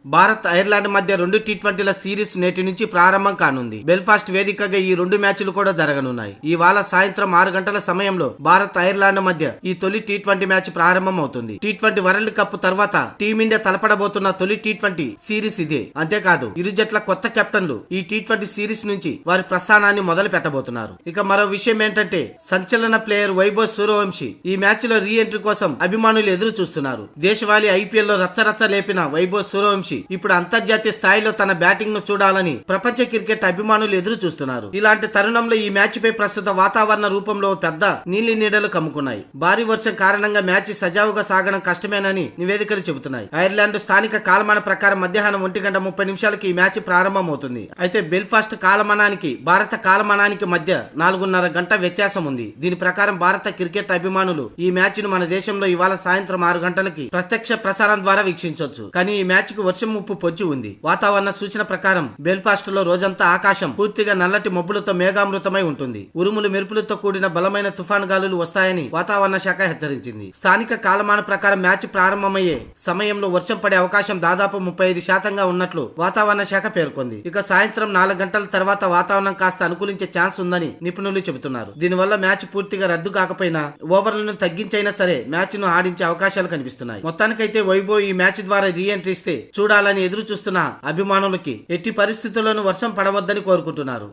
Bharat Ireland మధ్య 2 టీ20ల series నేటి నుంచి ప్రారంభం కానుంది. బెల్ఫాస్ట్ వేదికగా ఈ 2 మ్యాచ్లు కూడా జరగనున్నాయి. ఇవాళ సాయంత్రం 6 గంటల సమయంలో భారత్ ఐర్లాండ్ మధ్య ఈ తొలి టీ20 మ్యాచ్ ప్రారంభం అవుతుంది. టీ20 వరల్డ్ కప్ తర్వాత టీమిండియా తలపడబోతున్న తొలి టీ20 సిరీస్ ఇదే. అంతేకాదు ఇరు జట్ల కొత్త కెప్టెన్లు ఈ టీ20 సిరీస్ నుంచి వారి ప్రస్థానాన్ని మొదలు పెట్టబోతున్నారు. ఇక మరో విషయం ఏంటంటే సంచలన ప్లేయర్ వైభవ్ సూర్యవంశీ ఈ మ్యాచ్ లో రీ ఎంట్రీ కోసం అభిమానులు ఎదురు చూస్తున్నారు. దేశవాళీ ఐపీఎల్ లో రచ్చరచ్చ లేపిన వైభవ్ సూర్యవంశీ ఇప్పుడు అంతర్జాతీయ స్థాయిలో తన బ్యాటింగ్ ను చూడాలని ప్రపంచ క్రికెట్ అభిమానులు ఎదురు చూస్తున్నారు. ఇలాంటి తరుణంలో ఈ మ్యాచ్ పై ప్రస్తుత వాతావరణ రూపంలో పెద్ద నీలి నీడలు కమ్ముకున్నాయి. భారీ వర్షం కారణంగా మ్యాచ్ సజావుగా సాగడం కష్టమేనని నివేదికలు చెబుతున్నాయి. ఐర్లాండ్ స్థానిక కాలమాన ప్రకారం మధ్యాహ్నం 1:30 ఈ మ్యాచ్ ప్రారంభమవుతుంది. అయితే బెల్ఫాస్ట్ కాలమానానికి భారత కాలమానానికి మధ్య 4:30 గంట వ్యత్యాసం ఉంది. దీని ప్రకారం భారత క్రికెట్ అభిమానులు ఈ మ్యాచ్ ను మన దేశంలో ఇవాళ సాయంత్రం 6 గంటలకి ప్రత్యక్ష ప్రసారం ద్వారా వీక్షించవచ్చు. కానీ ఈ మ్యాచ్ కు వర్షం ముప్పు పొంచి ఉంది. వాతావరణ సూచన ప్రకారం బెల్ఫాస్ట్ లో రోజంతా ఆకాశం పూర్తిగా నల్లటి మబ్బులతో మేఘామృతమై ఉంటుంది. ఉరుములు మెరుపులతో కూడిన బలమైన తుఫాను గాలులు వస్తాయని వాతావరణ శాఖ హెచ్చరించింది. స్థానిక కాలమాన ప్రకారం మ్యాచ్ ప్రారంభమయ్యే సమయంలో వర్షం పడే అవకాశం దాదాపు 35% ఉన్నట్లు వాతావరణ శాఖ పేర్కొంది. ఇక సాయంత్రం 4 గంటల తర్వాత వాతావరణం కాస్త అనుకూలించే ఛాన్స్ ఉందని నిపుణులు చెబుతున్నారు. దీనివల్ల మ్యాచ్ పూర్తిగా రద్దు కాకపోయినా ఓవర్లను తగ్గించైనా సరే మ్యాచ్ ను ఆడించే అవకాశాలు కనిపిస్తున్నాయి. మొత్తానికైతే వైభవ్ ఈ మ్యాచ్ ద్వారా రీ ఎంట్రీ ఇస్తే చూడాలని ఎదురు చూస్తున్న అభిమానులకి ఎట్టి పరిస్థితుల్లోనూ వర్షం పడవద్దని కోరుకుంటున్నారు.